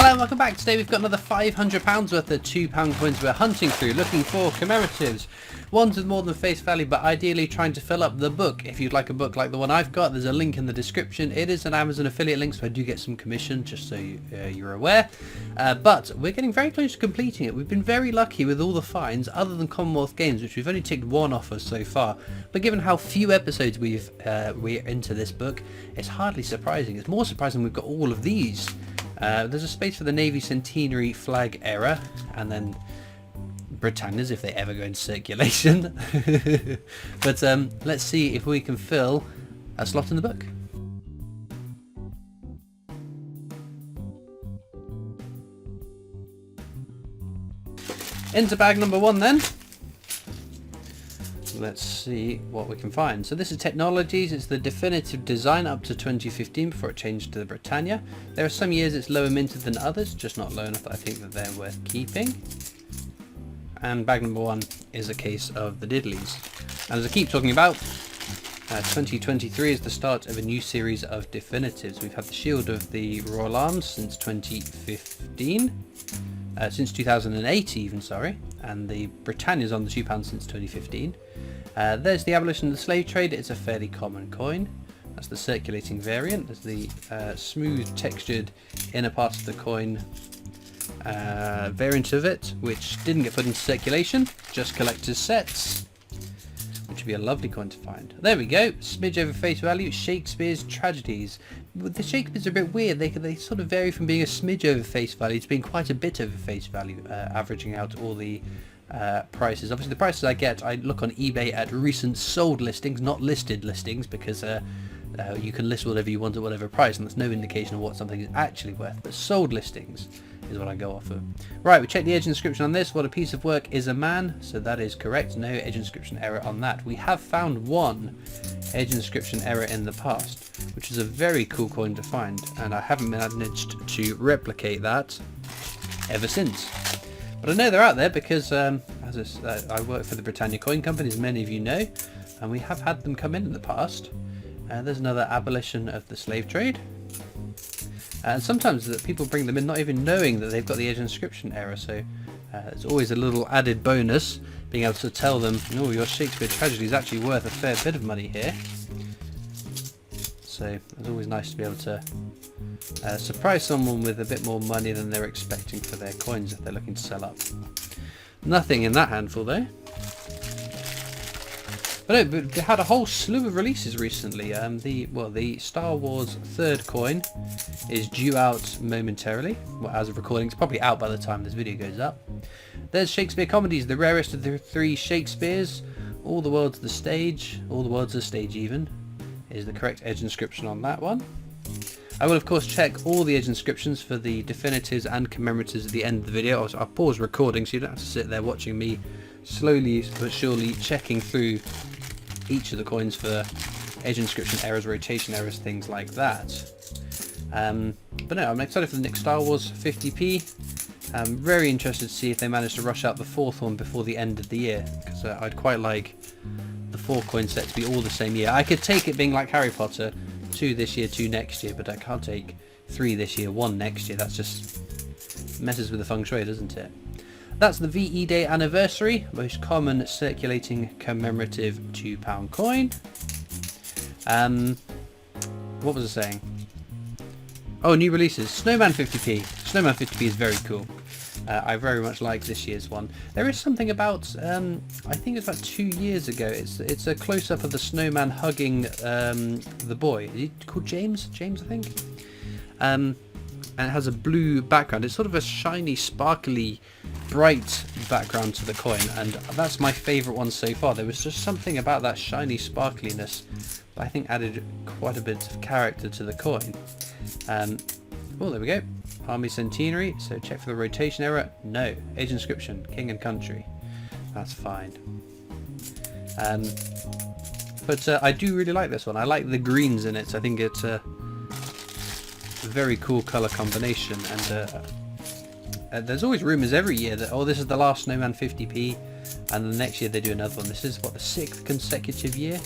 Hello and welcome back. Today we've got another £500 worth of £2 coins we're hunting through, looking for commemoratives. Ones with more than face value, but ideally trying to fill up the book. If you'd like a book like the one I've got, there's a link in the description. It is an Amazon affiliate link, so I do get some commission, just so you're aware. But we're getting very close to completing it. We've been very lucky with all the finds, other than Commonwealth Games, which we've only ticked one off us so far. But given how few episodes we're into this book, it's hardly surprising. It's more surprising we've got all of these. There's a space for the Navy Centenary flag era, and then Britannia's if they ever go into circulation. But let's see if we can fill a slot in the book. Into bag number one then. Let's see what we can find. So this is Technologies. It's the definitive design up to 2015 before it changed to the Britannia. There are some years it's lower minted than others, just not low enough that I think that they're worth keeping. And bag number one is a case of the Diddleys. And as I keep talking about, 2023 is the start of a new series of definitives. We've had the Shield of the Royal Arms since 2015. Since 2008 even, sorry, and the Britannia's on the £2 since 2015. There's the Abolition of the Slave Trade. It's a fairly common coin. That's the circulating variant. There's the smooth textured inner part of the coin variant of it, which didn't get put into circulation, just collector's sets, which would be a lovely coin to find. There we go, smidge over face value, Shakespeare's Tragedies. The Shakespeare's are a bit weird. They sort of vary from being a smidge over face value to being quite a bit over face value, averaging out all the prices. Obviously the prices I get, I look on eBay at recent sold listings, not listed listings, because you can list whatever you want at whatever price, and there's no indication of what something is actually worth. But sold listings is what I go off of. Right, we check the edge inscription on this. What a piece of work is a man, so that is correct. No edge inscription error on that. We have found one edge inscription error in the past, which is a very cool coin to find, and I haven't managed to replicate that ever since. But I know they're out there because I work for the Britannia Coin Company, as many of you know, and we have had them come in the past. There's another Abolition of the Slave Trade. And sometimes people bring them in not even knowing that they've got the edge inscription error, so it's always a little added bonus being able to tell them, oh, your Shakespeare Tragedy is actually worth a fair bit of money here. So it's always nice to be able to surprise someone with a bit more money than they're expecting for their coins if they're looking to sell up. Nothing in that handful though. But no, they had a whole slew of releases recently. The Star Wars third coin is due out momentarily. Well, as of recording, it's probably out by the time this video goes up. There's Shakespeare Comedies, the rarest of the three Shakespeares. All the World's the Stage, all the World's a Stage even, is the correct edge inscription on that one. I will of course check all the edge inscriptions for the definitives and commemoratives at the end of the video. I'll pause recording so you don't have to sit there watching me slowly but surely checking through each of the coins for edge inscription errors, rotation errors, things like that. But no, I'm excited for the next Star Wars 50p. I'm very interested to see if they manage to rush out the fourth one before the end of the year, because I'd quite like the 4 coin set to be all the same year. I could take it being like Harry Potter, 2 this year, 2 next year, but I can't take 3 this year, 1 next year. That's just messes with the feng shui, doesn't it? That's the VE Day Anniversary, most common circulating commemorative £2 coin. What was I saying? Oh, new releases. Snowman 50p. Snowman 50p is very cool. I very much like this year's one. There is something about, I think it's about 2 years ago, it's a close-up of the snowman hugging the boy. Is he called James? James, I think? And it has a blue background. It's sort of a shiny, sparkly, bright background to the coin, and that's my favourite one so far. There was just something about that shiny sparkliness that I think added quite a bit of character to the coin. Well, there we go. Army Centenary, so check for the rotation error. No. Edge inscription, King and Country. That's fine. But I do really like this one. I like the greens in it, so I think it's a very cool colour combination, and there's always rumours every year that, oh, this is the last Snowman 50p, and the next year they do another one. This is, what, the 6th consecutive year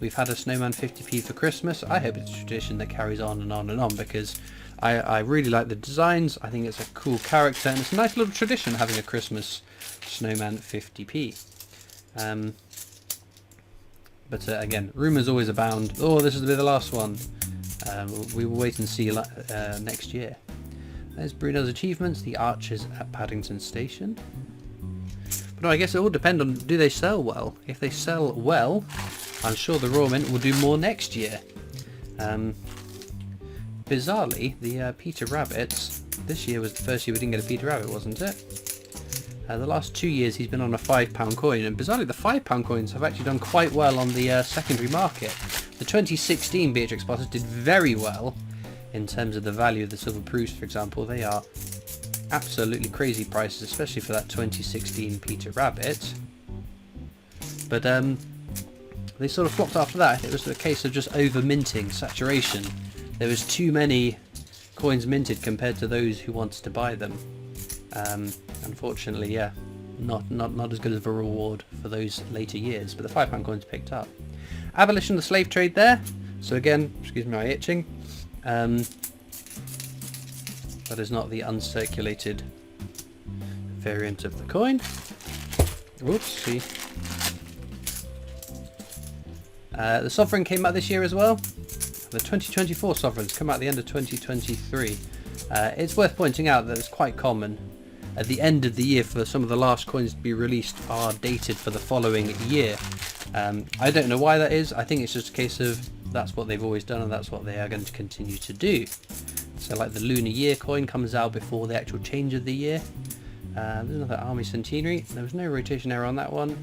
we've had a Snowman 50p for Christmas. I hope it's a tradition that carries on and on and on, because I really like the designs. I think it's a cool character, and it's a nice little tradition having a Christmas snowman 50p. But again, rumours always abound. Oh, this is the last one. We will wait and see next year. There's Bruno's achievements, the archers at Paddington Station. But no, I guess it all depends on, do they sell well? If they sell well, I'm sure the Royal Mint will do more next year. Bizarrely, the Peter Rabbits, this year was the first year we didn't get a Peter Rabbit, wasn't it? The last 2 years he's been on a £5 coin, and bizarrely the £5 coins have actually done quite well on the secondary market. The 2016 Beatrix Potters did very well in terms of the value of the silver proofs, for example. They are absolutely crazy prices, especially for that 2016 Peter Rabbit. But they sort of flopped after that. It was a case of just over minting, saturation. There was too many coins minted compared to those who wanted to buy them. Unfortunately, yeah, not as good of a reward for those later years, but the £5 coins picked up. Abolition of the slave trade there. So again, excuse my itching. That is not the uncirculated variant of the coin. Whoops, see. The Sovereign came out this year as well. The 2024 Sovereigns come out at the end of 2023. It's worth pointing out that it's quite common at the end of the year for some of the last coins to be released are dated for the following year. I don't know why that is. I think it's just a case of that's what they've always done and that's what they are going to continue to do. So like the Lunar Year coin comes out before the actual change of the year. There's another Army Centenary. There was no rotation error on that one.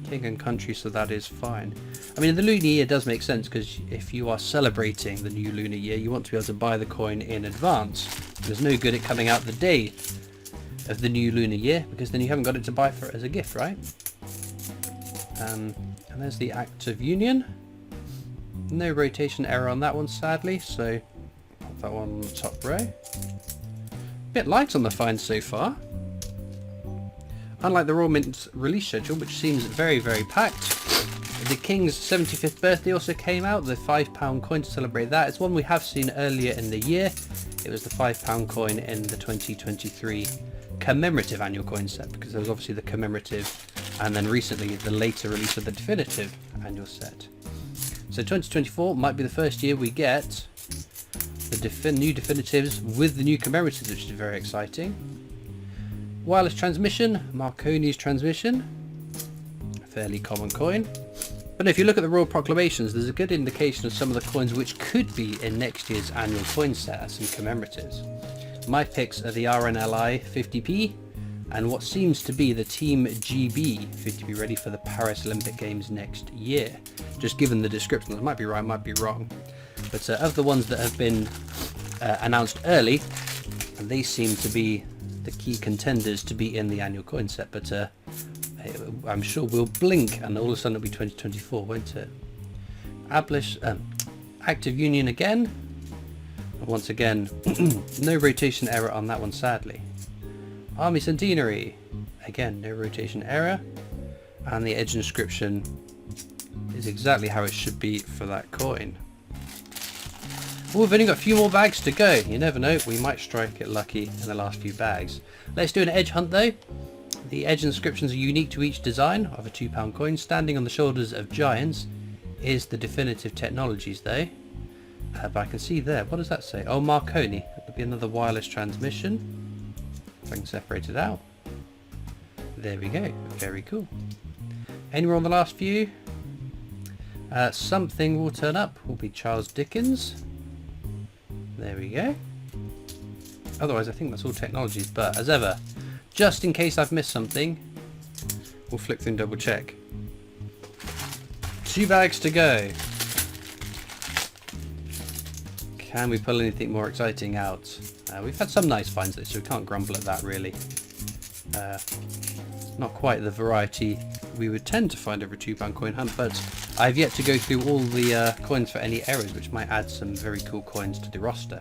King and Country, so that is fine. I mean, the Lunar Year does make sense because if you are celebrating the new Lunar Year, you want to be able to buy the coin in advance. There's no good at coming out the day of the new Lunar Year because then you haven't got it to buy for it as a gift, right? And there's the Act of Union. No rotation error on that one, sadly, so put that one on the top row. Bit light on the finds so far. Unlike the Royal Mint's release schedule, which seems very, very packed, the King's 75th birthday also came out, the £5 coin to celebrate that. It's one we have seen earlier in the year. It was the £5 coin in the 2023 commemorative annual coin set, because there was obviously the commemorative and then recently the later release of the definitive annual set. So 2024 might be the first year we get the new definitives with the new commemoratives, which is very exciting. Wireless transmission, Marconi's transmission, a fairly common coin. But if you look at the Royal Proclamations, there's a good indication of some of the coins which could be in next year's annual coin set as some commemoratives. My picks are the RNLI 50p and what seems to be the Team GB 50p ready for the Paris Olympic Games next year. Just given the description, I might be right, might be wrong. But of the ones that have been announced early, they seem to be the key contenders to be in the annual coin set, but I'm sure we'll blink and all of a sudden it'll be 2024, won't it? Active Union again. Once again, no rotation error on that one, sadly. Army Centenary, again, no rotation error. And the edge inscription is exactly how it should be for that coin. Well, we've only got a few more bags to go. You never know, we might strike it lucky in the last few bags. Let's do an edge hunt though. The edge inscriptions are unique to each design of a £2 coin. Standing on the shoulders of giants is the definitive technologies though. But I can see there, what does that say? Oh, Marconi. That'll be another wireless transmission. If I can separate it out. There we go, very cool. Anywhere on the last few? Something will turn up, will be Charles Dickens. There we go. Otherwise I think that's all technologies, but as ever, just in case I've missed something, we'll flick through and double check. 2 bags to go. Can we pull anything more exciting out? We've had some nice finds this, so we can't grumble at that really. Not quite the variety we would tend to find over a £2 coin hunt, but I've yet to go through all the coins for any errors, which might add some very cool coins to the roster.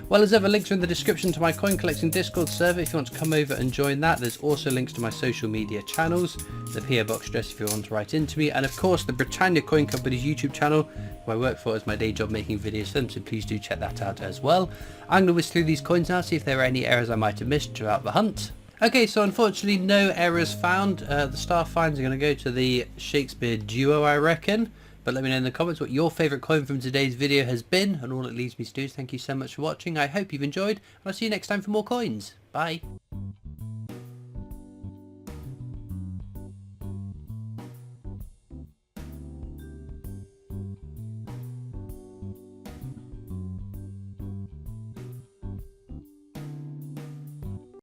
Well, as ever, links are in the description to my coin collecting Discord server if you want to come over and join that. There's also links to my social media channels, the PO Box address if you want to write into me, and of course the Britannia Coin Company's YouTube channel, who I work for as my day job making videos for them, so please do check that out as well. I'm going to whiz through these coins now, see if there are any errors I might have missed throughout the hunt. Okay, so unfortunately no errors found. The star finds are going to go to the Shakespeare duo, I reckon. But let me know in the comments what your favourite coin from today's video has been, and all it leaves me to do is thank you so much for watching. I hope you've enjoyed, and I'll see you next time for more coins. Bye.